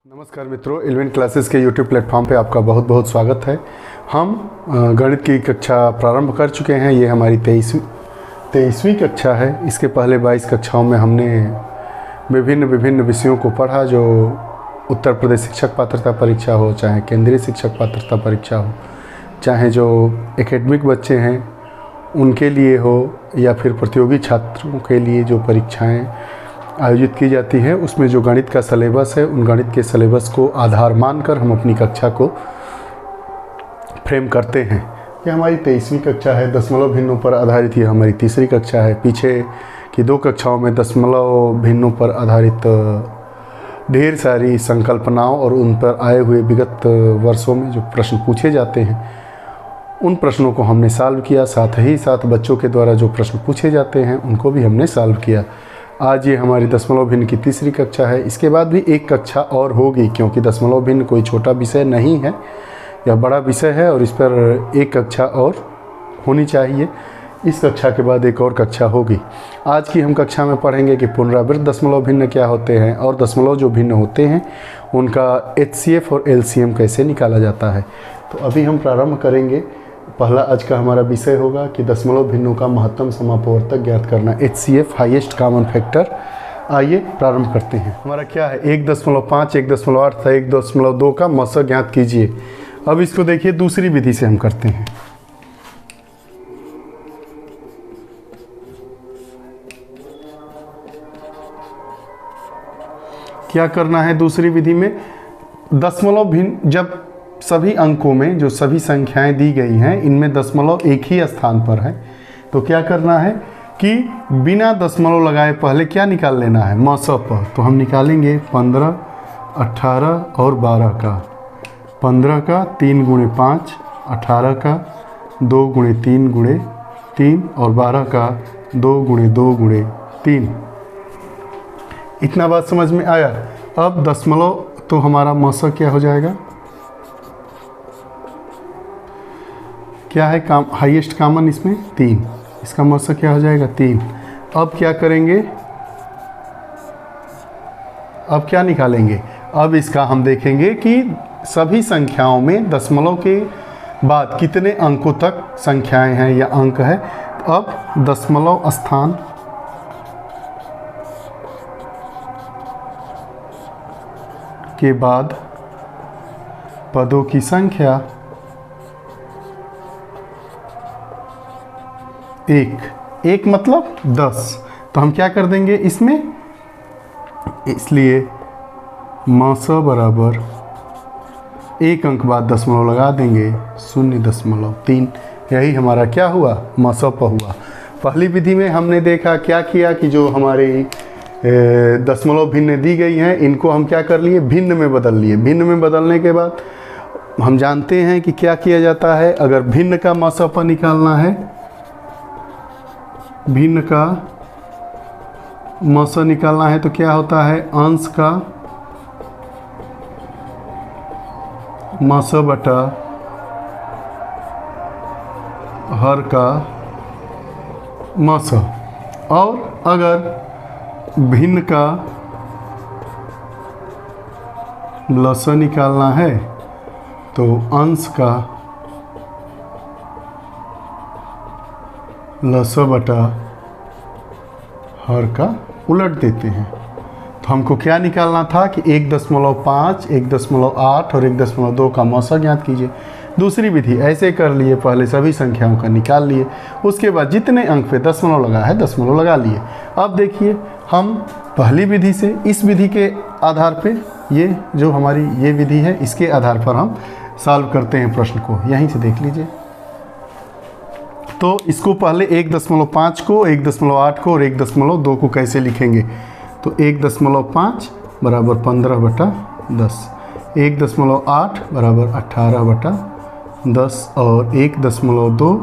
नमस्कार मित्रों, eleventh classes के यूट्यूब प्लेटफॉर्म पे आपका बहुत बहुत स्वागत है। हम गणित की कक्षा प्रारंभ कर चुके हैं। ये हमारी 23वीं कक्षा है। इसके पहले 22 कक्षाओं में हमने विभिन्न विषयों को पढ़ा, जो उत्तर प्रदेश शिक्षक पात्रता परीक्षा हो, चाहे केंद्रीय शिक्षक पात्रता परीक्षा हो, चाहे जो एकेडमिक बच्चे हैं उनके लिए हो, या फिर प्रतियोगी छात्रों के लिए जो परीक्षाएँ आयोजित की जाती है, उसमें जो गणित का सिलेबस है, उन गणित के सिलेबस को आधार मानकर हम अपनी कक्षा को फ्रेम करते हैं। ये हमारी 23वीं कक्षा है। दशमलव भिन्नों पर आधारित ये हमारी तीसरी कक्षा है। पीछे की 2 कक्षाओं में दशमलव भिन्नों पर आधारित ढेर सारी संकल्पनाओं और उन पर आए हुए विगत वर्षों में जो प्रश्न पूछे जाते हैं, उन प्रश्नों को हमने सॉल्व किया। साथ ही साथ बच्चों के द्वारा जो प्रश्न पूछे जाते हैं उनको भी हमने सॉल्व किया। आज ये हमारी दशमलव भिन्न की तीसरी कक्षा है। इसके बाद भी एक कक्षा और होगी, क्योंकि दशमलव भिन्न कोई छोटा विषय नहीं है, यह बड़ा विषय है और इस पर एक कक्षा और होनी चाहिए। इस कक्षा के बाद एक और कक्षा होगी। आज की हम कक्षा में पढ़ेंगे कि पुनरावृत्त दशमलव भिन्न क्या होते हैं और दशमलव जो भिन्न होते हैं उनका HCF और LCM कैसे निकाला जाता है। तो अभी हम प्रारंभ करेंगे। पहला आज का हमारा विषय होगा कि दशमलव भिन्नों का महत्तम समापवर्तक ज्ञात करना, HCF हाईएस्ट कॉमन फैक्टर। आइए प्रारंभ करते हैं। हमारा क्या है, 1.5, 1.8 था, 1.2 का मौसा ज्ञात कीजिए। अब इसको देखिए, दूसरी विधि से हम करते हैं। क्या करना है दूसरी विधि में? दशमलव भिन्न, जब सभी अंकों में जो सभी संख्याएं दी गई हैं, इनमें दशमलव एक ही स्थान पर है, तो क्या करना है कि बिना दशमलव लगाए पहले क्या निकाल लेना है, मौसा पर। तो हम निकालेंगे 15, 18 और 12 का। 15 का 3 × 5, 18 का 2 × 3 × 3 और 12 का 2 × 2 × 3। इतना बात समझ में आया। अब दशमलव तो हमारा मौसा क्या हो जाएगा, क्या है काम हाईएस्ट कॉमन, इसमें 3, इसका मौसा क्या हो जाएगा 3। अब क्या करेंगे, अब क्या निकालेंगे? अब इसका हम देखेंगे कि सभी संख्याओं में दशमलव के बाद कितने अंकों तक संख्याएं हैं या अंक है। तो अब दशमलव स्थान के बाद पदों की संख्या एक मतलब 10। तो हम क्या कर देंगे इसमें, इसलिए मौसा बराबर 1 अंक बाद दशमलव लगा देंगे, 0.3। यही हमारा क्या हुआ, मौसा पर हुआ। पहली विधि में हमने देखा क्या किया कि जो हमारी दशमलव भिन्न दी गई हैं, इनको हम क्या कर लिए, भिन्न में बदल लिए। भिन्न में बदलने के बाद हम जानते हैं कि क्या किया जाता है। अगर भिन्न का मौसा पर निकालना है, भिन्न का मौसा निकालना है, तो क्या होता है, अंश का मौसा बटा हर का मौसा। और अगर भिन्न का लसा निकालना है तो अंश का लसा बटा हर का उलट देते हैं। तो हमको क्या निकालना था कि 1.5, 1.8 और 1.2 का मौसा ज्ञात कीजिए। दूसरी विधि ऐसे कर लिए, पहले सभी संख्याओं का निकाल लिए, उसके बाद जितने अंक पे दशमलव लगा है दशमलव लगा लिए। अब देखिए, हम पहली विधि से इस विधि के आधार पे, ये जो हमारी ये विधि है, इसके आधार पर हम सॉल्व करते हैं प्रश्न को। यहीं से देख लीजिए। तो इसको पहले 1.5 को, 1.8 को और 1.2 को कैसे लिखेंगे, तो 1.5 बराबर 15/10, 1.8 बराबर 18/10 और 1.2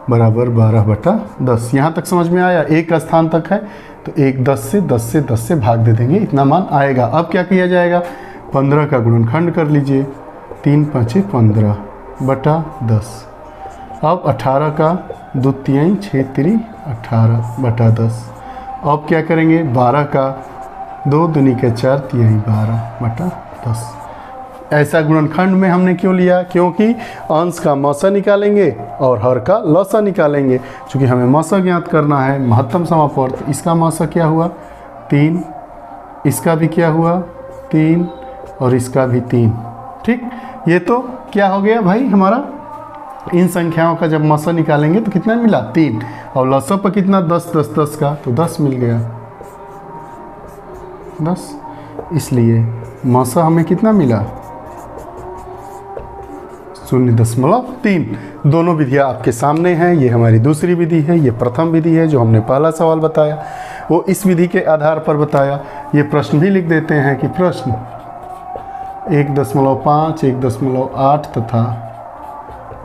बराबर 12/10। यहाँ तक समझ में आया। एक स्थान तक है तो 10 से भाग दे देंगे, इतना मान आएगा। अब क्या किया जाएगा, 15 का गुणनखंड कर लीजिए, 3 × 5 = 15/10। अब 18 का 2 × 6 = 18/10। अब क्या करेंगे, 12 का 2 दूनी के 4 = 12/10। 10। ऐसा गुणनखंड में हमने क्यों लिया? क्योंकि अंश का मौसा निकालेंगे और हर का लौसा निकालेंगे। चूँकि हमें मौसा ज्ञात करना है, महत्तम समापवर्त, इसका मौसा क्या हुआ? 3, इसका भी क्या हुआ? 3 और इसका भी 3। ठीक, ये तो क्या हो गया भाई हमारा? इन संख्याओं का जब मौसा निकालेंगे तो कितना मिला? 3। और लौसा पर कितना? 10 10 10 का, तो 10 मिल गया 10। इसलिए मौसा हमें कितना मिला? 0.3। दोनों विधियाँ आपके सामने हैं। ये हमारी दूसरी विधि है, ये प्रथम विधि है जो हमने पहला सवाल बताया, वो इस विधि के आधार पर बताया। ये प्रश्न भी लिख देते हैं कि प्रश्न 1.5, 1.8 तथा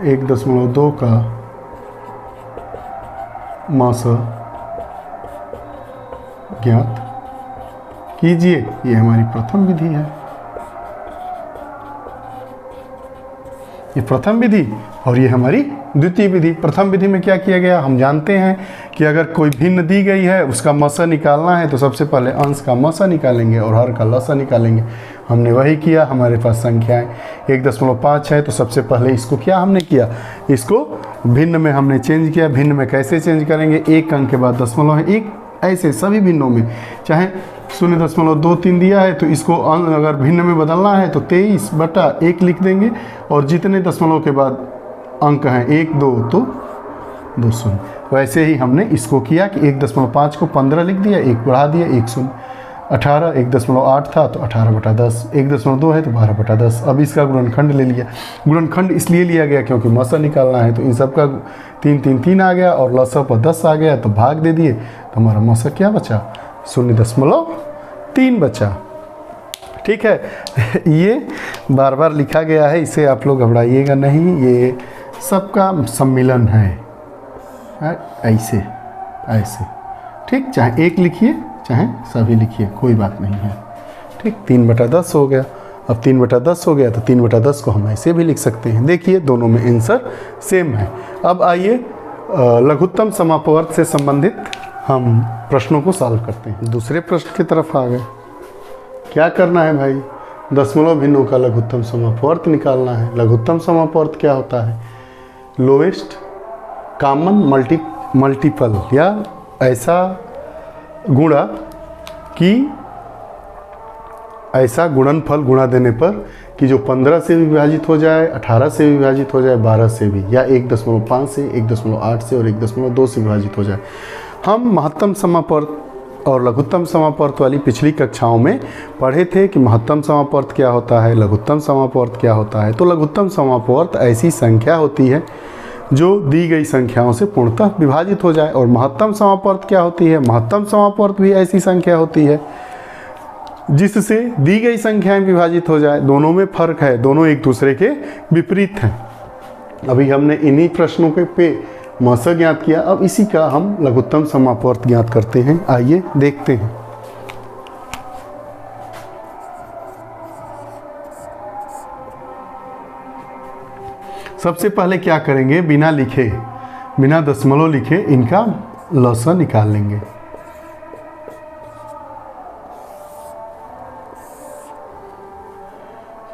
1.2 का मौसा ज्ञात कीजिए। ये हमारी प्रथम विधि है, ये प्रथम विधि। और ये हमारी द्वितीय विधि। प्रथम विधि में क्या किया गया? हम जानते हैं कि अगर कोई भिन्न दी गई है, उसका मौसा निकालना है तो सबसे पहले अंश का मौसा निकालेंगे और हर का लौसा निकालेंगे। हमने वही किया। हमारे पास संख्याएं 1.5 है तो सबसे पहले इसको क्या हमने किया? इसको भिन्न में हमने चेंज किया। भिन्न में कैसे चेंज करेंगे? एक अंक के बाद दशमलव है, एक ऐसे सभी भिन्नों में, चाहे 0.23 दिया है तो इसको अगर भिन्न में बदलना है तो 23/1 लिख देंगे और जितने दशमलव के बाद अंक हैं 1 2 तो 2 शून्य। वैसे ही हमने इसको किया कि 1.5 को 15 लिख दिया, 1 बढ़ा दिया, 1 शून्य। 18 1.8 था तो 18/10, 1.2 है तो 12/10। अब इसका गुणनखंड ले लिया। गुणनखंड इसलिए लिया गया क्योंकि मौसा निकालना है, तो इन सब का 3 3 3 आ गया और लौसा पर 10 आ गया तो भाग दे दिए, तो हमारा मौसा क्या बचा? 0.3 बचा। ठीक है। ये बार बार लिखा गया है, इसे आप लोग घबराइएगा नहीं, ये सबका सम्मिलन है। ऐसे ऐसे, ठीक, चाहे एक लिखिए चाहे सभी लिखिए, कोई बात नहीं है। ठीक, 3/10 हो गया। अब 3/10 हो गया तो 3/10 को हम ऐसे भी लिख सकते हैं। देखिए दोनों में आंसर सेम है। अब आइए लघुत्तम समापवर्त से संबंधित हम प्रश्नों को सॉल्व करते हैं। दूसरे प्रश्न की तरफ आ गए। क्या करना है भाई? दशमलव भिन्नों का लघुत्तम समापवर्त निकालना है। लघुत्तम समापवर्त क्या होता है? लोएस्ट कॉमन मल्टीपल, या ऐसा गुणा कि ऐसा गुणनफल गुणा देने पर कि जो 15 से भी विभाजित हो जाए, 18 से भी विभाजित हो जाए, 12 से भी, या 1.5 से, 1.8 से और 1.2 से विभाजित हो जाए। हम महत्तम समापवर्त और लघुत्तम समापवर्त वाली पिछली कक्षाओं में पढ़े थे कि महत्तम समापवर्त क्या होता है, लघुत्तम समापवर्त क्या होता है। तो लघुत्तम समापवर्त ऐसी संख्या होती है जो दी गई संख्याओं से पूर्णतः विभाजित हो जाए। और महत्तम समापवर्त क्या होती है? महत्तम समापवर्त भी ऐसी संख्या होती है जिससे दी गई संख्याएं विभाजित हो जाए। दोनों में फर्क है, दोनों एक दूसरे के विपरीत हैं। अभी हमने इन्हीं प्रश्नों के पे मौसा ज्ञात किया, अब इसी का हम लघुत्तम समापवर्त ज्ञात करते हैं। आइए देखते हैं। सबसे पहले क्या करेंगे? बिना लिखे, बिना दशमलव लिखे इनका लौसा निकाल लेंगे।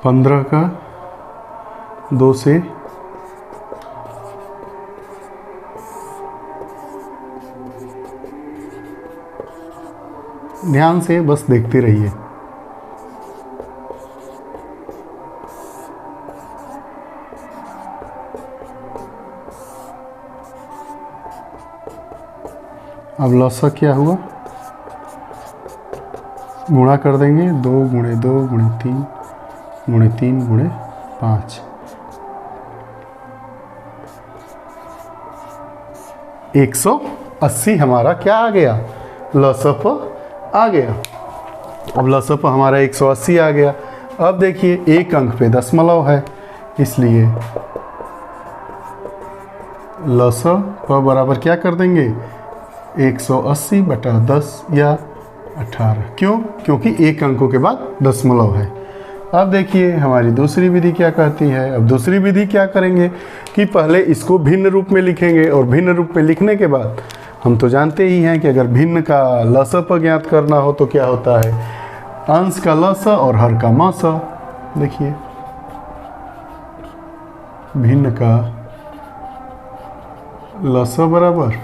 पंद्रह का 2 से ध्यान से बस देखते रहिए। अब लौसा क्या हुआ? गुणा कर देंगे, 2 × 2 × 3 × 3 × 5, 180 हमारा क्या आ गया? लौसा पर आ गया। अब लौसा पर हमारा 180 आ गया। अब देखिए एक अंक पे दशमलव है, इसलिए लौसा पर बराबर क्या कर देंगे? 180/10 या 18। क्यों? क्योंकि एक अंकों के बाद दशमलव है। अब देखिए हमारी दूसरी विधि क्या कहती है। अब दूसरी विधि क्या करेंगे कि पहले इसको भिन्न रूप में लिखेंगे, और भिन्न रूप में लिखने के बाद हम तो जानते ही हैं कि अगर भिन्न का लौसा पर ज्ञात करना हो तो क्या होता है? अंश का लस और हर का मस। देखिए भिन्न का लस बराबर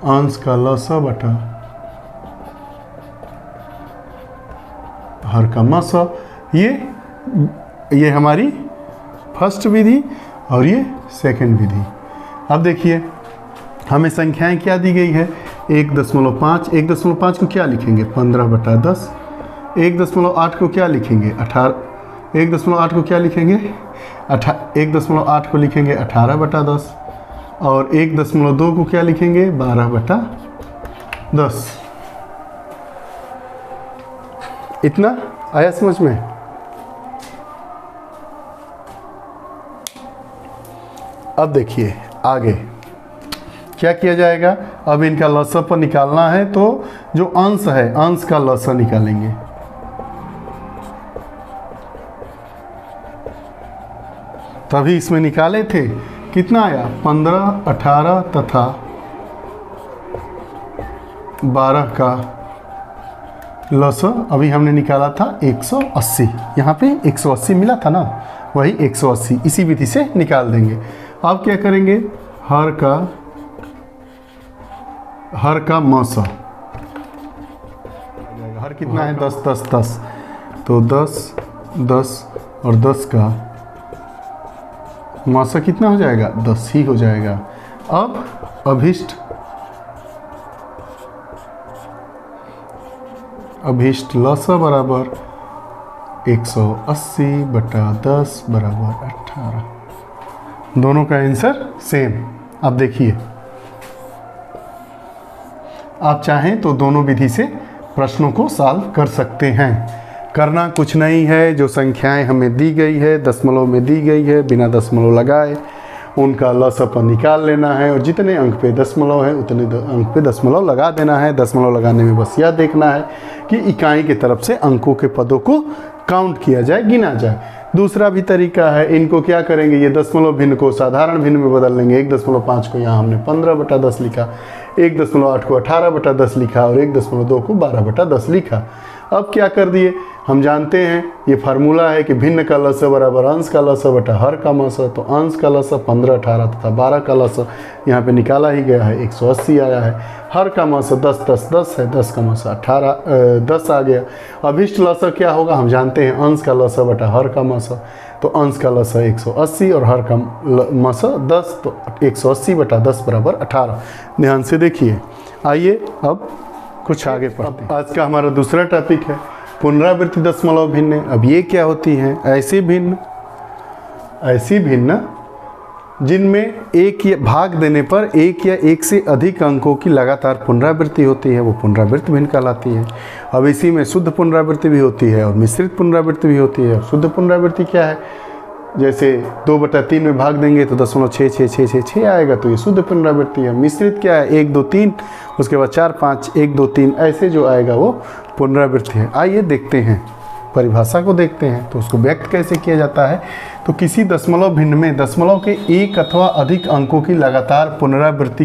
अंश का लस बटा हर का मस। ये हमारी फर्स्ट विधि और ये सेकंड विधि। अब देखिए हमें संख्याएं क्या दी गई है, 1.5। 1.5 को क्या लिखेंगे, 15/10। 1.8 को क्या लिखेंगे, 18। 1.8 को क्या लिखेंगे, 1.8 को लिखेंगे 18/10। और 1.2 को क्या लिखेंगे, 12/10। इतना आया समझ में। अब देखिए आगे क्या किया जाएगा। अब इनका लसा पर निकालना है, तो जो अंश है अंश का लसा निकालेंगे। तभी इसमें निकाले थे, कितना आया, 15, 18 तथा 12 का लसा अभी हमने निकाला था 180। यहाँ पे 180 मिला था ना, वही 180 इसी विधि से निकाल देंगे। अब क्या करेंगे, हर का मस। हर कितना है, 10 10 10, तो 10 10 और 10 का मस कितना हो जाएगा, 10 ही हो जाएगा। अब अभिष्ट लसा बराबर 180/10 बराबर 18। दोनों का आंसर सेम। अब देखिए आप चाहें तो दोनों विधि से प्रश्नों को सॉल्व कर सकते हैं। करना कुछ नहीं है, जो संख्याएं हमें दी गई है, दशमलव में दी गई है, बिना दशमलव लगाए उनका लसा पर निकाल लेना है और जितने अंक पे दशमलव है उतने अंक पे दशमलव लगा देना है। दशमलव लगाने में बस यह देखना है कि इकाई की तरफ से अंकों के पदों को काउंट किया जाए, गिना जाए। दूसरा भी तरीका है, इनको क्या करेंगे, ये दशमलव भिन्न को साधारण भिन्न में बदल लेंगे। 1.5 को यहाँ हमने 15/10 लिखा, 1.8 को 18/10 लिखा और 1.2 को 12/10 लिखा। अब क्या कर दिए, हम जानते हैं ये फार्मूला है कि भिन्न का लसा बराबर अंश का लसा बटा हर का मसा। तो अंश का लसा 15, 18 तथा 12 का लसा यहाँ पे निकाला ही गया है, 180 आया है। हर का मसा 10 10 10 है, 10 का मसा 10 आ गया। अभिष्ट लसा क्या होगा, हम जानते हैं अंश का लसा बटा हर का मसा। तो अंश का लसा 180 और हर का मसा 10, तो 180/10 बराबर 18। ध्यान से देखिए। आइए अब कुछ आगे पढ़ते हैं। आज का हमारा दूसरा टॉपिक है पुनरावृत्ति दशमलव भिन्न। अब ये क्या होती हैं, ऐसी भिन्न जिनमें एक या भाग देने पर एक या एक से अधिक अंकों की लगातार पुनरावृत्ति होती है, वो पुनरावृत्ति भिन्न कहलाती है। अब इसी में शुद्ध पुनरावृत्ति भी होती है और मिश्रित पुनरावृत्ति भी होती है। शुद्ध पुनरावृत्ति क्या है, जैसे 2/3 में भाग देंगे तो 0.6666 आएगा, तो ये शुद्ध पुनरावृत्ति है। मिश्रित क्या है, 1 2 3, उसके बाद 4 5 1 2 3 ऐसे जो आएगा वो पुनरावृत्ति है। आइए देखते हैं, परिभाषा को देखते हैं। तो उसको व्यक्त कैसे किया जाता है, तो किसी दशमलव भिन्न में दशमलव के एक अथवा अधिक अंकों की लगातार पुनरावृत्ति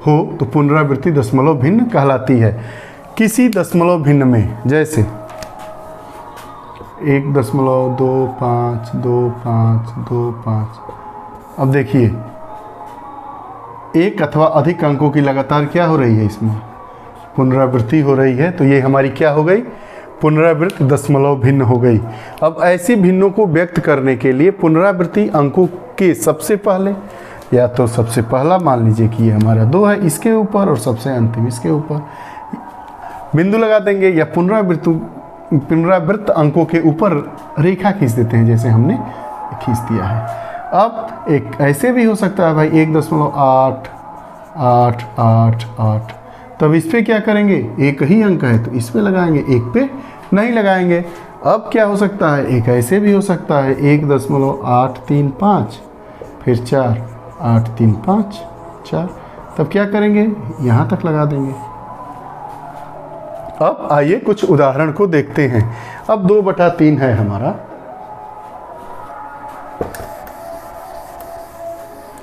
हो तो पुनरावृत्ति दशमलव भिन्न कहलाती है। किसी दशमलव भिन्न में जैसे 1.252525। अब देखिए एक अथवा अधिक अंकों की लगातार क्या हो रही है, इसमें पुनरावृत्ति हो रही है। तो ये हमारी क्या हो गई, पुनरावृत्त दशमलव भिन्न हो गई। अब ऐसी भिन्नों को व्यक्त करने के लिए पुनरावृत्ति अंकों के सबसे पहले या तो सबसे पहला मान लीजिए कि ये हमारा 2 है, इसके ऊपर और सबसे अंतिम इसके ऊपर बिंदु लगा देंगे, या पुनरावृत्त अंकों के ऊपर रेखा खींच देते हैं जैसे हमने खींच दिया है। अब एक ऐसे भी हो सकता है भाई 1.88888। तब इस पे क्या करेंगे, एक ही अंक है तो इस पे लगाएंगे, एक पे नहीं लगाएंगे। अब क्या हो सकता है, एक ऐसे भी हो सकता है 1.835 फिर 4 8 3 5 4। तब क्या करेंगे, यहाँ तक लगा देंगे। अब आइए कुछ उदाहरण को देखते हैं। अब 2/3 है हमारा,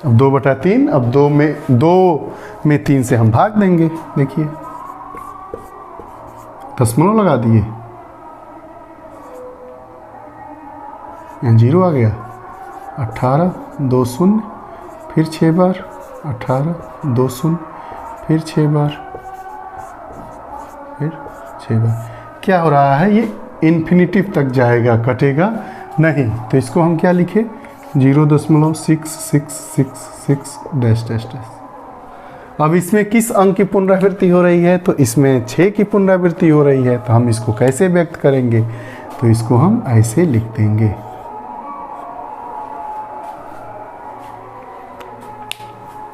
अब 2/3, अब 2 में 2 में 3 से हम भाग देंगे। देखिए दशमलव लगा दिए, यहाँ 0 आ गया। 18 2 0 फिर 6 बार, 18 2 0 फिर 6 बार, फिर 6 बार। क्या हो रहा है, ये इन्फिनिटिव तक जाएगा, कटेगा नहीं। तो इसको हम क्या लिखे, 0.6666 डैश डैश डैश। अब इसमें किस अंक की पुनरावृत्ति हो रही है, तो इसमें 6 की पुनरावृत्ति हो रही है। तो हम इसको कैसे व्यक्त करेंगे, तो इसको हम ऐसे लिख देंगे।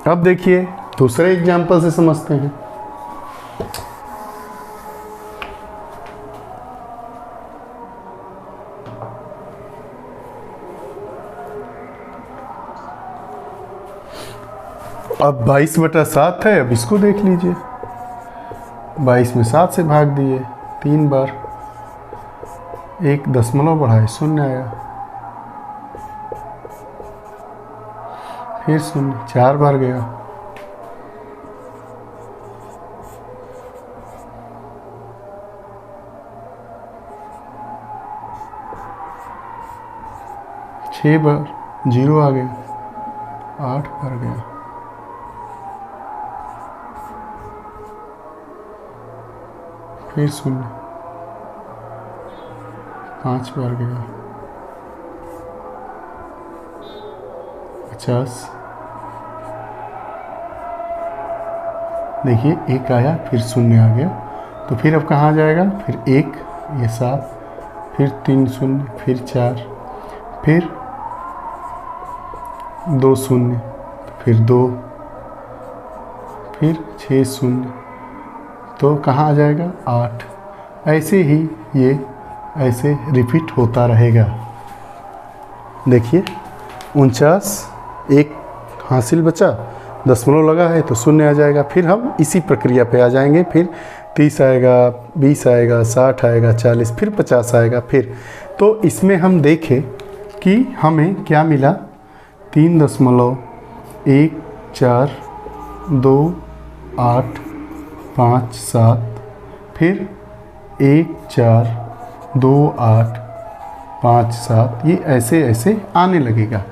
अब देखिए दूसरे एग्जाम्पल से समझते हैं। अब 22/7 है। अब इसको देख लीजिए, 22 में 7 से भाग दिए 3 बार, 1 दशमलव बढ़ाए 0 आया, फिर 0 4 बार गया, छः बार 0 आ गया, 8 बार गया, फिर 0 5 बार गया, 50। देखिए 1 आया, फिर 0 आ गया। तो फिर अब कहाँ जाएगा, फिर 1 ये 7, फिर 3 0, फिर 4, फिर 2 0, फिर 2, फिर 6 0, तो कहाँ आ जाएगा 8। ऐसे ही ये ऐसे रिपीट होता रहेगा। देखिए 49, 1 हासिल बचा, दशमलव लगा है तो 0 आ जाएगा। फिर हम इसी प्रक्रिया पे आ जाएंगे, फिर 30 आएगा, 20 आएगा, 60 आएगा, 40, फिर 50 आएगा। फिर तो इसमें हम देखें कि हमें क्या मिला, 3.142 5 7, फिर 142 ये ऐसे ऐसे आने लगेगा।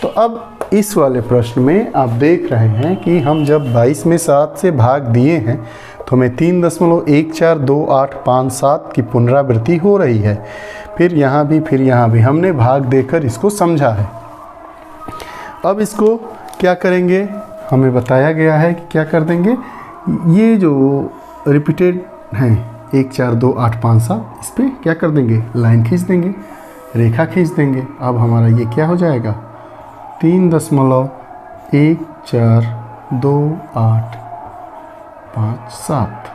तो अब इस वाले प्रश्न में आप देख रहे हैं कि हम जब 22 में 7 से भाग दिए हैं तो हमें 3.14285 की पुनरावृत्ति हो रही है। फिर यहाँ भी हमने भाग देकर इसको समझा है। अब इसको क्या करेंगे, हमें बताया गया है कि क्या कर देंगे, ये जो रिपीटेड हैं 1 4 2 8 5 7, इस पर क्या कर देंगे, लाइन खींच देंगे, रेखा खींच देंगे। अब हमारा ये क्या हो जाएगा, 3.14285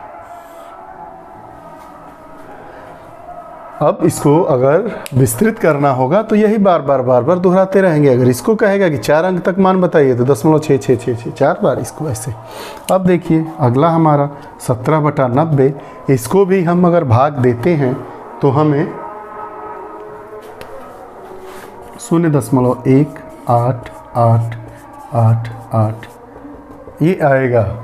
अब इसको अगर विस्तृत करना होगा तो यही बार बार दोहराते रहेंगे। अगर इसको कहेगा कि 4 अंक तक मान बताइए तो 0.6666 4 बार इसको ऐसे। अब देखिए अगला हमारा 17/90, इसको भी हम अगर भाग देते हैं तो हमें 0.1888 ये आएगा।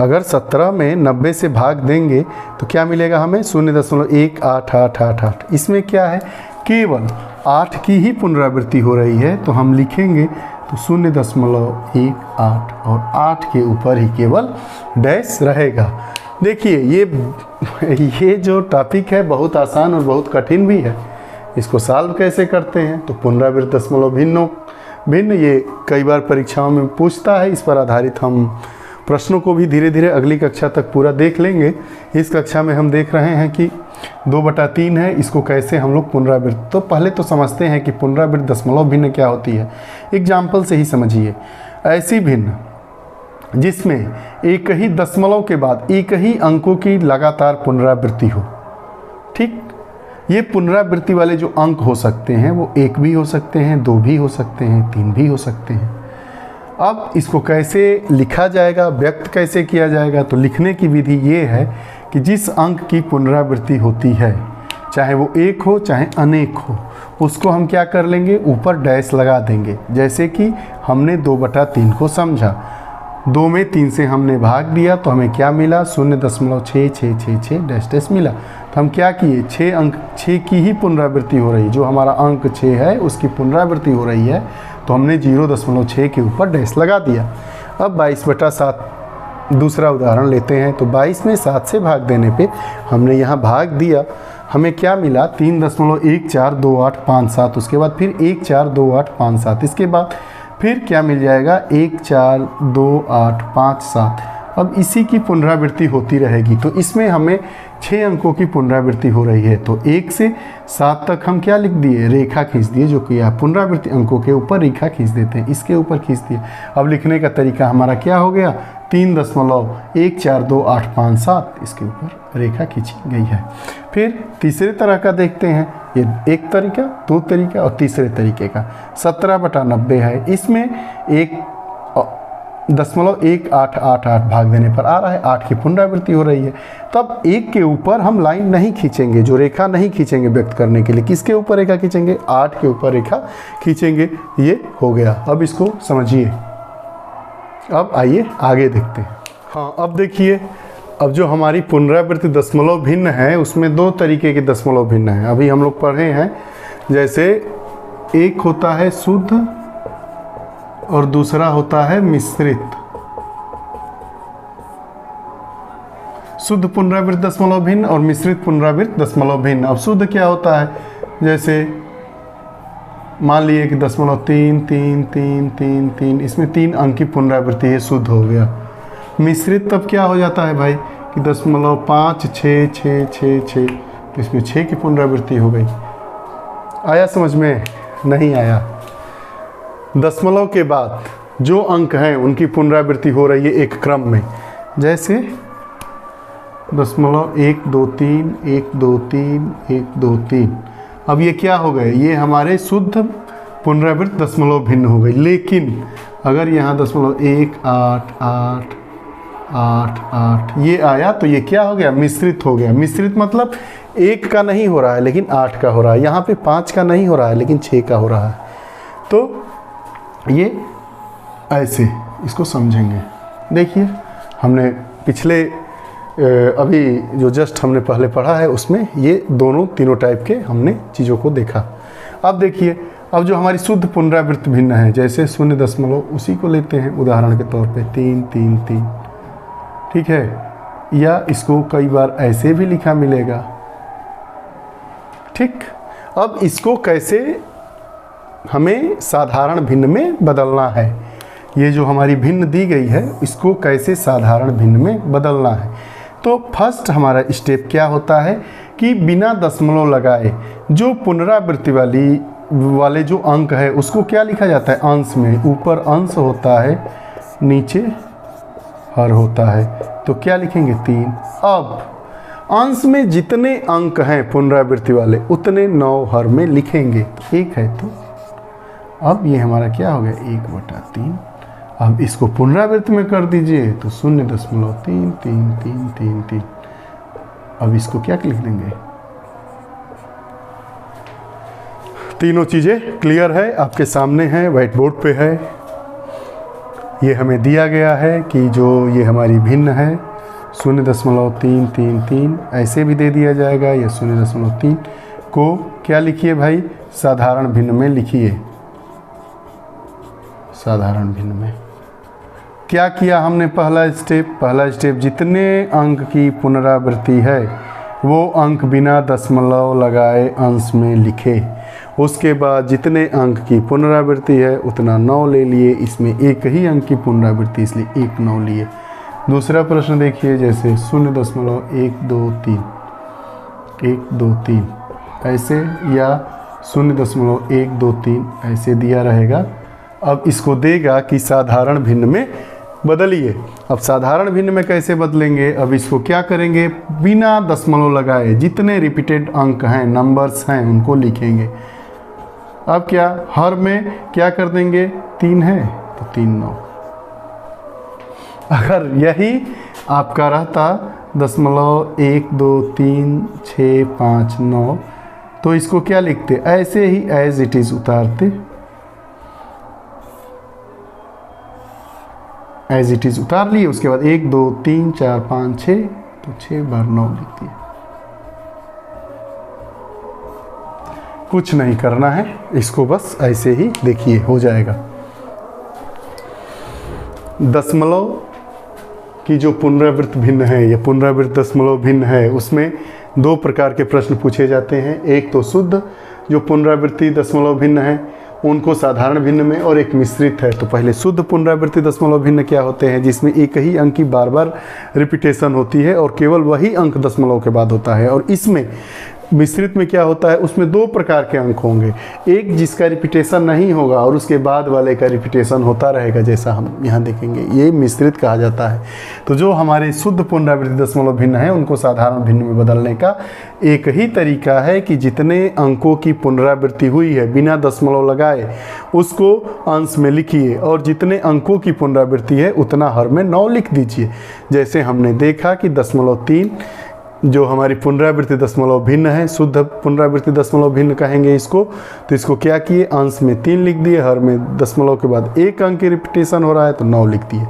अगर 17 में 90 से भाग देंगे तो क्या मिलेगा हमें, 0.1888। इसमें क्या है, केवल 8 की ही पुनरावृत्ति हो रही है। तो हम लिखेंगे तो 0.18 और 8 के ऊपर ही केवल डैश रहेगा। देखिए ये जो टॉपिक है बहुत आसान और बहुत कठिन भी है। इसको सॉल्व कैसे करते हैं, तो पुनरावृत्त दशमलव भिन्न ये कई बार परीक्षाओं में पूछता है। इस पर आधारित हम प्रश्नों को भी धीरे धीरे अगली कक्षा तक पूरा देख लेंगे। इस कक्षा में हम देख रहे हैं कि 2/3 है, इसको कैसे हम लोग पुनरावृत्त, तो पहले तो समझते हैं कि पुनरावृत्त दशमलव भिन्न क्या होती है। एग्जाम्पल से ही समझिए, ऐसी भिन्न जिसमें एक ही दशमलव के बाद एक ही अंकों की लगातार पुनरावृत्ति हो। ठीक, ये पुनरावृत्ति वाले जो अंक हो सकते हैं वो 1 भी हो सकते हैं, 2 भी हो सकते हैं, 3 भी हो सकते हैं। अब इसको कैसे लिखा जाएगा, व्यक्त कैसे किया जाएगा, तो लिखने की विधि ये है कि जिस अंक की पुनरावृत्ति होती है, चाहे वो 1 हो चाहे अनेक हो, उसको हम क्या कर लेंगे, ऊपर डैश लगा देंगे। जैसे कि हमने 2/3 को समझा, 2 में 3 से हमने भाग दिया तो हमें क्या मिला, 0.6666 डैश डैश मिला। तो हम क्या किए, 6 की ही पुनरावृत्ति हो रही, जो हमारा अंक 6 है उसकी पुनरावृत्ति हो रही है, तो हमने 0.6 के ऊपर डैश लगा दिया। अब 22/7 दूसरा उदाहरण लेते हैं। तो 22 में 7 से भाग देने पे हमने यहाँ भाग दिया, हमें क्या मिला, 3.142857। उसके बाद फिर 142857, इसके बाद फिर क्या मिल जाएगा, 142857। अब इसी की पुनरावृत्ति होती रहेगी, तो इसमें हमें 6 अंकों की पुनरावृत्ति हो रही है। तो 1 से 7 तक हम क्या लिख दिए, रेखा खींच दिए, जो कि पुनरावृत्ति अंकों के ऊपर रेखा खींच देते हैं, इसके ऊपर खींच दिए। अब लिखने का तरीका हमारा क्या हो गया, 3.142857, इसके ऊपर रेखा खींची गई है। फिर तीसरे तरह का देखते हैं, ये एक तरीका, 2 तरीका और तीसरे तरीके का। 17/90 है, इसमें 1.1888 भाग देने पर आ रहा है, 8 की पुनरावृत्ति हो रही है। तब 1 के ऊपर हम लाइन नहीं खींचेंगे, जो रेखा नहीं खींचेंगे व्यक्त करने के लिए, किसके ऊपर रेखा खींचेंगे, 8 के ऊपर रेखा खींचेंगे। ये हो गया, अब इसको समझिए। अब आइए आगे देखते हैं। हाँ, अब देखिए, अब जो हमारी पुनरावृत्ति दशमलव भिन्न है उसमें 2 तरीके के दशमलव भिन्न हैं, अभी हम लोग पढ़े हैं। जैसे एक होता है शुद्ध और दूसरा होता है मिश्रित। शुद्ध पुनरावृत्त दशमलव भिन्न और मिश्रित पुनरावृत्त दशमलव भिन्न। अब शुद्ध क्या होता है, जैसे मान लिए कि 0.333333, इसमें 3 अंक की पुनरावृत्ति है, शुद्ध हो गया। मिश्रित तब क्या हो जाता है भाई कि 0.566666, तो इसमें 6 की पुनरावृत्ति हो गई। आया समझ में, नहीं आया। दशमलव के बाद जो अंक हैं उनकी पुनरावृत्ति हो रही है एक क्रम में, जैसे 0.123 123 123। अब ये क्या हो गए, ये हमारे शुद्ध पुनरावृत्त दशमलव भिन्न हो गई। लेकिन अगर यहाँ 0.18888 ये आया तो ये क्या हो गया, मिश्रित हो गया। मिश्रित मतलब 1 का नहीं हो रहा है लेकिन 8 का हो रहा है, यहाँ पे 5 का नहीं हो रहा है लेकिन 6 का हो रहा है। तो ये ऐसे इसको समझेंगे। देखिए, हमने पिछले अभी जो जस्ट हमने पहले पढ़ा है उसमें ये तीनों टाइप के हमने चीज़ों को देखा। अब देखिए, अब जो हमारी शुद्ध पुनरावृत्त भिन्न है, जैसे 0 उसी को लेते हैं उदाहरण के तौर पे, 333, ठीक है। या इसको कई बार ऐसे भी लिखा मिलेगा, ठीक। अब इसको कैसे हमें साधारण भिन्न में बदलना है, ये जो हमारी भिन्न दी गई है इसको कैसे साधारण भिन्न में बदलना है। तो फर्स्ट हमारा स्टेप क्या होता है कि बिना दशमलव लगाए जो पुनरावृत्ति वाले जो अंक है उसको क्या लिखा जाता है, अंश में। ऊपर अंश होता है, नीचे हर होता है, तो क्या लिखेंगे, 3। अब अंश में जितने अंक हैं पुनरावृत्ति वाले उतने 9 हर में लिखेंगे, तो 1 है। तो अब ये हमारा क्या हो गया, 1/3। अब इसको पुनरावृत्ति में कर दीजिए तो 0.333333। अब इसको क्या लिख देंगे, तीनों चीज़ें क्लियर है, आपके सामने है, व्हाइट बोर्ड पे है। ये हमें दिया गया है कि जो ये हमारी भिन्न है 0.333, ऐसे भी दे दिया जाएगा। ये 0.3 को क्या लिखिए भाई, साधारण भिन्न में लिखिए। साधारण भिन्न में क्या किया हमने, पहला स्टेप जितने अंक की पुनरावृत्ति है वो अंक बिना दशमलव लगाए अंश में लिखे। उसके बाद जितने अंक की पुनरावृत्ति है उतना 9 ले लिए, इसमें एक ही अंक की पुनरावृत्ति इसलिए 1 9 लिए। दूसरा प्रश्न देखिए, जैसे 0.123 ऐसे या 0.123 ऐसे दिया रहेगा। अब इसको देगा कि साधारण भिन्न में बदलिए। अब साधारण भिन्न में कैसे बदलेंगे, अब इसको क्या करेंगे, बिना दशमलव लगाए जितने रिपीटेड अंक हैं, नंबर्स हैं, उनको लिखेंगे। अब क्या, हर में क्या कर देंगे, 3 है तो 3 9। अगर यही आपका रहता 0.12365 तो इसको क्या लिखते, ऐसे ही एज इट इज़ उतारते, एज इट इज़ उतार लिए। उसके बाद 1 2 3 4 5 6, तो 6 बार 9 लिख दिए। कुछ नहीं करना है, इसको बस ऐसे ही देखिए हो जाएगा। दशमलव की जो पुनरावृत्त भिन्न है या पुनरावृत्त दशमलव भिन्न है, उसमें 2 प्रकार के प्रश्न पूछे जाते हैं। एक तो शुद्ध जो पुनरावृत्ति दशमलव भिन्न है उनको साधारण भिन्न में, और एक मिश्रित है। तो पहले शुद्ध पुनरावृत्ति दशमलव भिन्न क्या होते हैं, जिसमें एक ही अंक की बार बार रिपीटेशन होती है और केवल वही अंक दशमलव के बाद होता है। और इसमें मिश्रित में क्या होता है, उसमें 2 प्रकार के अंक होंगे, एक जिसका रिपीटेशन नहीं होगा और उसके बाद वाले का रिपीटेशन होता रहेगा, जैसा हम यहाँ देखेंगे, ये मिश्रित कहा जाता है। तो जो हमारे शुद्ध पुनरावृत्ति दशमलव भिन्न है उनको साधारण भिन्न में बदलने का एक ही तरीका है कि जितने अंकों की पुनरावृत्ति हुई है बिना दशमलव लगाए उसको अंश में लिखिए, और जितने अंकों की पुनरावृत्ति है उतना हर में 9 लिख दीजिए। जैसे हमने देखा कि 0.3 जो हमारी पुनरावृत्ति दशमलव भिन्न है, शुद्ध पुनरावृत्ति दशमलव भिन्न कहेंगे इसको। तो इसको क्या किए, अंश में 3 लिख दिए, हर में दशमलव के बाद 1 अंक की रिपीटेशन हो रहा है तो 9 लिख दिए।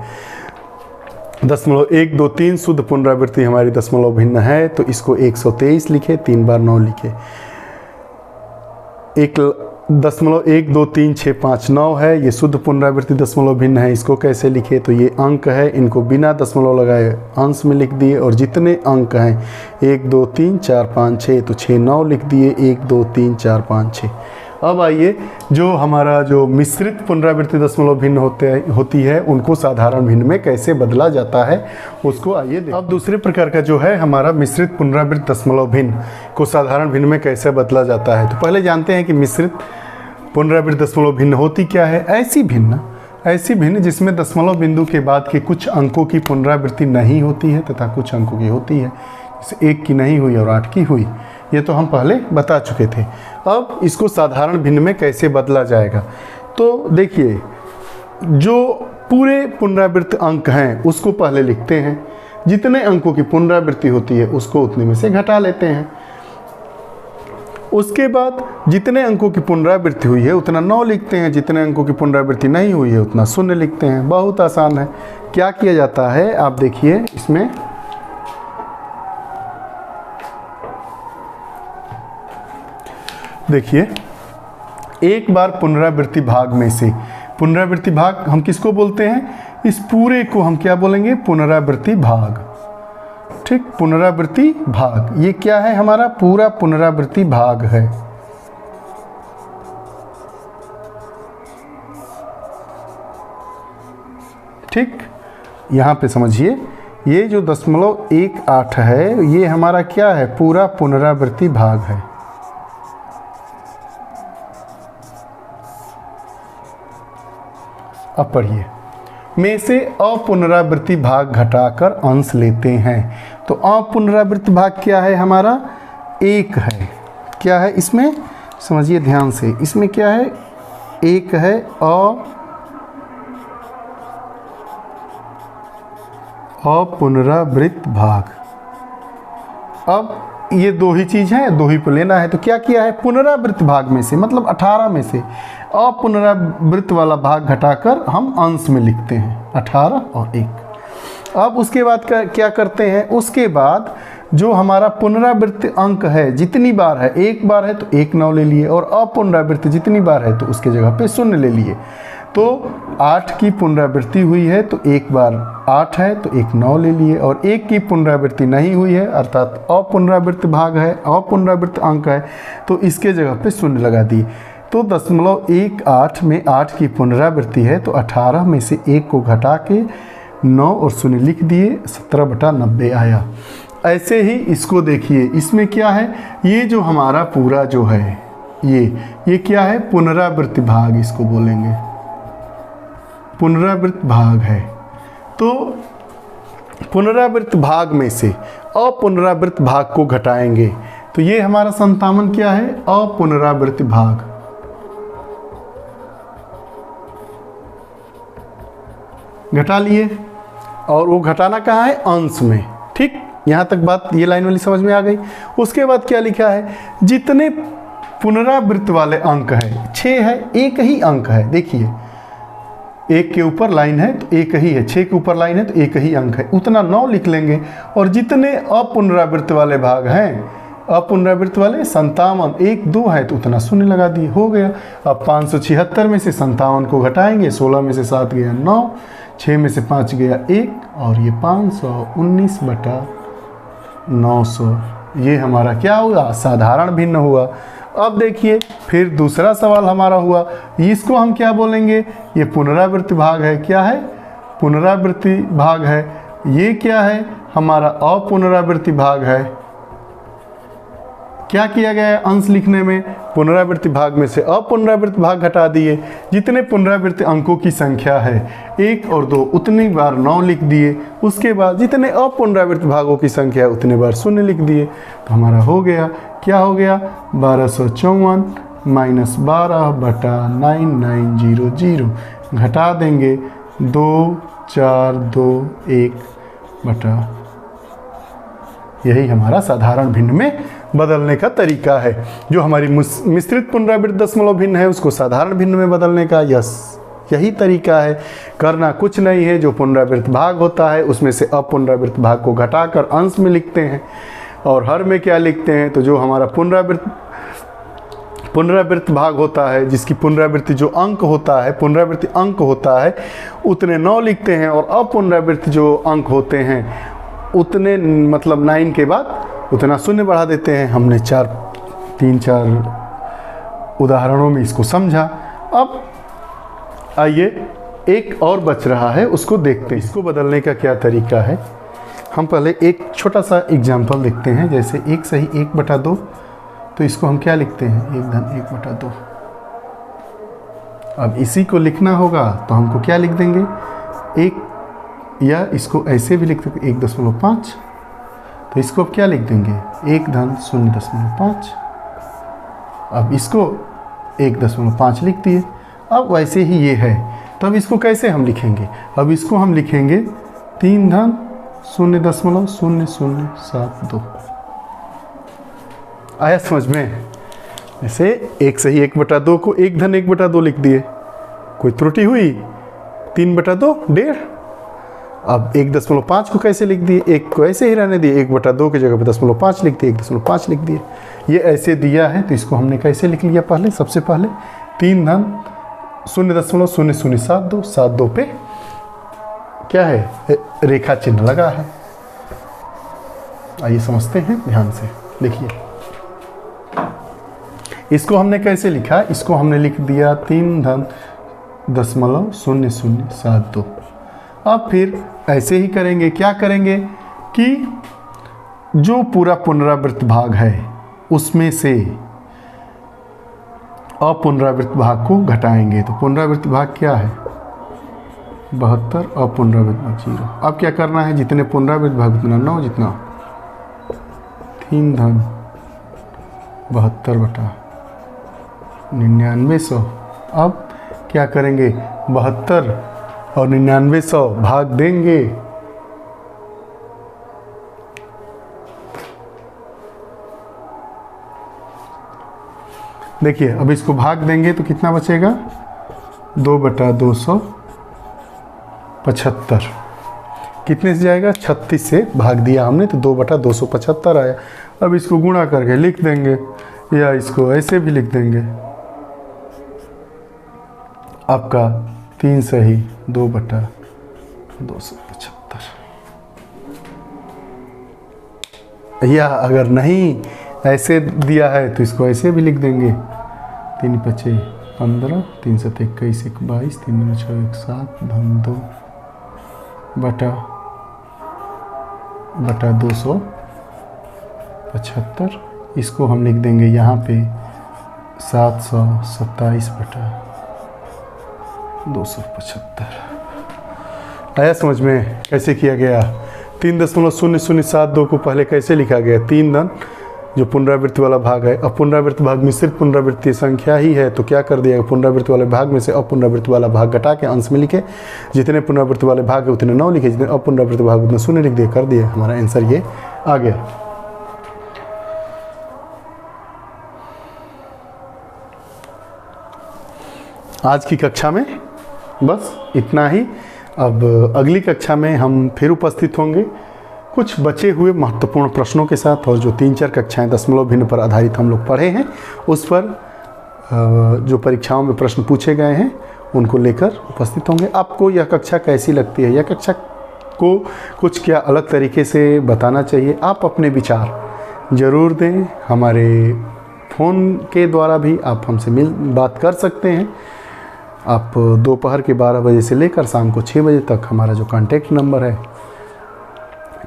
0.1 2 3 शुद्ध पुनरावृत्ति हमारी दशमलव भिन्न है, तो इसको 123 लिखे, 3 बार 9 लिखे। 1.1 2 3 6 5 9 है, ये शुद्ध पुनरावृत्ति दशमलव भिन्न है, इसको कैसे लिखे, तो ये अंक है, इनको बिना दशमलव लगाए अंश में लिख दिए। और जितने अंक हैं 1 2 3 4 5 6, तो 6 9 लिख दिए, 1 2 3 4 5 6। अब आइए जो हमारा जो मिश्रित पुनरावृत्ति दशमलव भिन्न होती है उनको साधारण भिन्न में कैसे बदला जाता है उसको आइए देखें। अब दूसरे प्रकार का जो है हमारा मिश्रित पुनरावृत्ति दशमलव भिन्न को साधारण भिन्न में कैसे बदला जाता है। तो पहले जानते हैं कि मिश्रित पुनरावृत्ति दशमलव भिन्न होती क्या है। ऐसी भिन्न जिसमें दशमलव बिंदु के बाद के कुछ अंकों की पुनरावृत्ति नहीं होती है तथा कुछ अंकों की होती है, जैसे 1 की नहीं हुई और 8 की हुई, ये तो हम पहले बता चुके थे। अब इसको साधारण भिन्न में कैसे बदला जाएगा, तो देखिए जो पूरे पुनरावृत्त अंक हैं उसको पहले लिखते हैं, जितने अंकों की पुनरावृत्ति होती है उसको उतने में से घटा लेते हैं। उसके बाद जितने अंकों की पुनरावृत्ति हुई है उतना 9 लिखते हैं, जितने अंकों की पुनरावृत्ति नहीं हुई है उतना 0 लिखते हैं। बहुत आसान है। क्या किया जाता है आप देखिए, इसमें देखिए एक बार पुनरावृत्ति भाग में से, पुनरावृत्ति भाग हम किसको बोलते हैं, इस पूरे को हम क्या बोलेंगे, पुनरावृत्ति भाग। ठीक, पुनरावृत्ति भाग ये क्या है, हमारा पूरा पुनरावृत्ति भाग है। ठीक, यहां पे समझिए ये जो 0.18 है ये हमारा क्या है, पूरा पुनरावृत्ति भाग है। अब पढ़िए, में से अपुनरावृत्ति भाग घटाकर अंश लेते हैं। तो अपुनरावृत्ति भाग क्या है, हमारा 1 है। क्या है इसमें, समझिए ध्यान से, इसमें क्या है, 1 है अपुनरावृत्त भाग। अब ये 2 ही चीज़ है, 2 ही को लेना है। तो क्या किया है, पुनरावृत्त भाग में से मतलब 18 में से अपुनरावृत्त वाला भाग घटाकर हम अंश में लिखते हैं 18 और 1। अब उसके बाद क्या करते हैं, उसके बाद जो हमारा पुनरावृत्ति अंक है जितनी बार है, 1 बार है तो 1 9 ले लिए, और अपुनरावृत्ति जितनी बार है तो उसके जगह पे 0 ले लिए। तो 8 की पुनरावृत्ति हुई है तो 1 बार 8 है तो 1 9 ले लिए, और 1 की पुनरावृत्ति नहीं हुई है अर्थात अपुनरावृत्त भाग है, अपुनरावृत्त अंक है, तो इसके जगह पे 0 लगा दिए। तो 0.18 में 8 की पुनरावृत्ति है तो 18 में से 1 को घटा के 9 और 0 लिख दिए, 17/90 आया। ऐसे ही इसको देखिए, इसमें क्या है, ये जो हमारा पूरा जो है ये क्या है, पुनरावृत्त भाग इसको बोलेंगे, पुनरावृत्त भाग है। तो पुनरावृत्त भाग में से अपुनरावृत्त भाग को घटाएंगे तो ये हमारा 57 क्या है, अपुनरावृत्त भाग। घटा लिए, और वो घटाना कहाँ है, अंश में। ठीक, यहाँ तक बात ये लाइन वाली समझ में आ गई। उसके बाद क्या लिखा है, जितने पुनरावृत्त वाले अंक है, 6 है, एक ही अंक है, देखिए 1 के ऊपर लाइन है तो 1 ही है, 6 के ऊपर लाइन है तो 1 ही अंक है, उतना 9 लिख लेंगे। और जितने अपुनरावृत्त वाले भाग हैं, अपुनरावृत्त वाले 57, 1 2 है तो उतना शून्य लगा दिए, हो गया। अब 576 में से 57 को घटाएंगे, 16 में से 7 गया 9, 6 में से 5 गया 1, और ये 519/900, ये हमारा क्या हुआ, साधारण भिन्न हुआ। अब देखिए फिर दूसरा सवाल हमारा हुआ, इसको हम क्या बोलेंगे, ये पुनरावृत्ति भाग है, क्या है, पुनरावृत्ति भाग है। ये क्या है, हमारा अपुनरावृत्ति भाग है। क्या किया गया है अंश लिखने में, पुनरावृत्ति भाग में से अपुनरावृत्त भाग घटा दिए, जितने पुनरावृत्ति अंकों की संख्या है 1 और 2 उतनी बार 9 लिख दिए, उसके बाद जितने अपुनरावृत्त भागों की संख्या है उतने बार शून्य लिख दिए। तो हमारा हो गया, क्या हो गया, 1254 - 12/9900, घटा देंगे 2421 बटा, यही हमारा साधारण भिन्न में बदलने का तरीका है। जो हमारी मिश्रित पुनरावृत्त दशमलव भिन्न है उसको साधारण भिन्न में बदलने का यही तरीका है। करना कुछ नहीं है, जो पुनरावृत्त भाग होता है उसमें से अपुनरावृत्त भाग को घटाकर अंश में लिखते हैं, और हर में क्या लिखते हैं, तो जो हमारा पुनरावृत्त भाग होता है, जिसकी पुनरावृत्ति जो अंक होता है, पुनरावृत्ति अंक होता है उतने 9 लिखते हैं, और अपुनरावृत्त जो अंक होते हैं उतने, मतलब 9 के बाद उतना शून्य बढ़ा देते हैं। हमने 3-4 उदाहरणों में इसको समझा। अब आइए एक और बच रहा है, उसको देखते हैं, इसको बदलने का क्या तरीका है। हम पहले एक छोटा सा एग्जाम्पल देखते हैं, जैसे 1 सही 1/2, तो इसको हम क्या लिखते हैं, 1-1/2। अब इसी को लिखना होगा तो हमको क्या लिख देंगे, 1, या इसको ऐसे भी लिख सकते 1.5, तो इसको अब क्या लिख देंगे, 1-0.5। अब इसको 1.5 लिख दिए। अब वैसे ही ये है, तब इसको कैसे हम लिखेंगे, अब इसको हम लिखेंगे 3-0.0072। आया समझ में। जैसे 1 सही 1/2 को 1-1/2 लिख दिए, कोई त्रुटि हुई, 3/2 1.5। अब 1.5 को कैसे लिख दिए, 1 को ऐसे ही रहने दिए, 1/2 की जगह पे 0.5 लिख दिए, 1.5 लिख दिए। ये ऐसे दिया है तो इसको हमने कैसे लिख लिया, पहले सबसे पहले 3-0.0072, 72 पे क्या है, रेखा चिन्ह लगा है। आइए समझते हैं ध्यान से, देखिए इसको हमने कैसे लिखा, इसको हमने लिख दिया 3.0072। अब फिर ऐसे ही करेंगे, क्या करेंगे कि जो पूरा पुनरावृत्त भाग है उसमें से अपुनरावृत्त भाग को घटाएंगे। तो पुनरावृत्त भाग क्या है, 72, अपुनरावृत्त भाग 0। अब क्या करना है, जितने पुनरावृत्त भाग उतना 9, जितना 3-72/9900। अब क्या करेंगे, 72 और 9900 भाग देंगे, देखिए अब इसको भाग देंगे तो कितना बचेगा, 2/275। कितने से जाएगा, 36 से भाग दिया हमने तो 2/275 आया। अब इसको गुणा करके लिख देंगे, या इसको ऐसे भी लिख देंगे, आपका 3 सही 2/275। या अगर नहीं ऐसे दिया है तो इसको ऐसे भी लिख देंगे, 3×5 = 15, 3×7 = 21, 1 22, 3×6 = 7, धन 2/275। इसको हम लिख देंगे यहाँ पे 727/275। आया समझ में कैसे किया गया। 3.0072 को पहले कैसे लिखा गया, 3 जो पुनरावृत्ति वाला भाग है, अपुनरावृत्ति भाग मिश्रित पुनरावृत्ति संख्या ही है, तो क्या कर दिया, पुनरावृत्ति वाले भाग में से अपुनरावृत्ति वाला भाग घटा के अंश में लिखे, जितने पुनरावृत्ति वाले भाग है उतने 9 लिखे, जितने अपुनरावृत्ति भाग उतने 0 लिख दिए, कर दिया। हमारा आंसर ये आ गया। आज की कक्षा में बस इतना ही। अब अगली कक्षा में हम फिर उपस्थित होंगे कुछ बचे हुए महत्वपूर्ण प्रश्नों के साथ, और जो 3-4 कक्षाएं दशमलव भिन्न पर आधारित हम लोग पढ़े हैं उस पर जो परीक्षाओं में प्रश्न पूछे गए हैं उनको लेकर उपस्थित होंगे। आपको यह कक्षा कैसी लगती है, यह कक्षा को कुछ क्या अलग तरीके से बताना चाहिए, आप अपने विचार ज़रूर दें। हमारे फ़ोन के द्वारा भी आप हमसे बात कर सकते हैं। आप दोपहर के 12 बजे से लेकर शाम को 6 बजे तक हमारा जो कॉन्टैक्ट नंबर है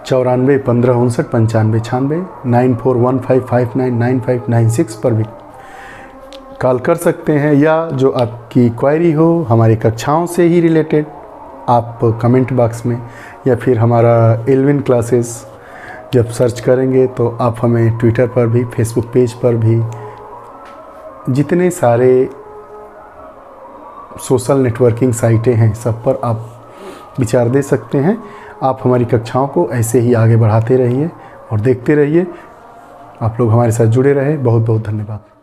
94 15 59 95 96 9415599596 पर भी कॉल कर सकते हैं, या जो आपकी क्वेरी हो हमारी कक्षाओं से ही रिलेटेड आप कमेंट बॉक्स में, या फिर हमारा एल्विन क्लासेस जब सर्च करेंगे तो आप हमें ट्विटर पर भी, फेसबुक पेज पर भी, जितने सारे सोशल नेटवर्किंग साइटें हैं सब पर आप विचार दे सकते हैं। आप हमारी कक्षाओं को ऐसे ही आगे बढ़ाते रहिए और देखते रहिए। आप लोग हमारे साथ जुड़े रहे। बहुत बहुत धन्यवाद।